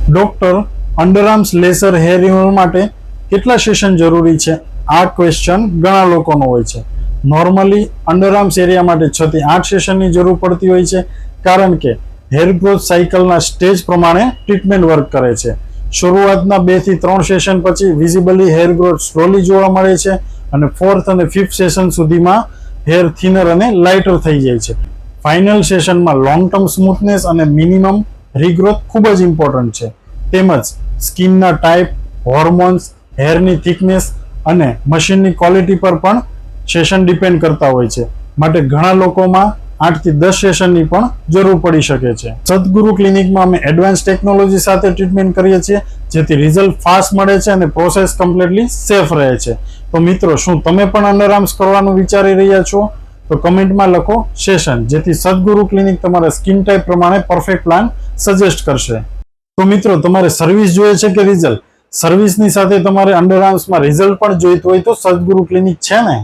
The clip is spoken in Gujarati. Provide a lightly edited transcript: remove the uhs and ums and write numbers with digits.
ડોક્ટર, અંડરઆર્મ્સ લેસર હેર રિમૂવલ માટે કેટલા સેશન જરૂરી છે? આ ક્વેશ્ચન ઘણા લોકોનો હોય છે. નોર્મલી અંડરઆર્મ્સ એરિયા માટે 6 થી 8 સેશનની જરૂર પડતી હોય છે, કારણ કે હેર ગ્રોથ સાયકલના સ્ટેજ પ્રમાણે ટ્રીટમેન્ટ વર્ક કરે છે. શરૂઆતના 2 થી 3 સેશન પછી વિઝિબલી હેર ગ્રોથ સ્લોલી જોવા મળે છે અને 4th અને 5th સેશન સુધીમાં હેર થિનર અને લાઇટર થઈ જાય છે. ફાઇનલ સેશનમાં લોંગ ટર્મ સ્મૂથનેસ અને મિનિમમ રીગ્રોથ ખૂબ જ ઇમ્પોર્ટન્ટ છે. તેમજ સ્કિનના ટાઈપ, હોર્મોન્સ, હેરની થિકનેસ અને મશીનની ક્વોલિટી પર પણ સેશન ડિપેન્ડ કરતા હોય છે. માટે ઘણા લોકોમાં 8 થી 10 સેશનની પણ જરૂર પડી શકે છે. સદગુરુ ક્લિનિકમાં અમે એડવાન્સ ટેકનોલોજી સાથે ટ્રીટમેન્ટ કરીએ છીએ, જેથી રિઝલ્ટ ફાસ્ટ મળે છે અને પ્રોસેસ કમ્પ્લીટલી સેફ રહે છે. તો મિત્રો, શું તમે પણ અંડરઆર્મ્સ કરવાનું વિચારી રહ્યા છો? તો કમેન્ટમાં લખો સેશન, જેથી સદગુરુ ક્લિનિક તમારા સ્કિન ટાઈપ પ્રમાણે પરફેક્ટ પ્લાન સજેસ્ટ કરશે. તો મિત્રો, તમારે સર્વિસ જોઈએ છે કે રિઝલ્ટ? સર્વિસની સાથે તમારે અંડરઆર્મ્સમાં રિઝલ્ટ પણ જોઈતું હોય તો સદગુરુ ક્લિનિક છે ને.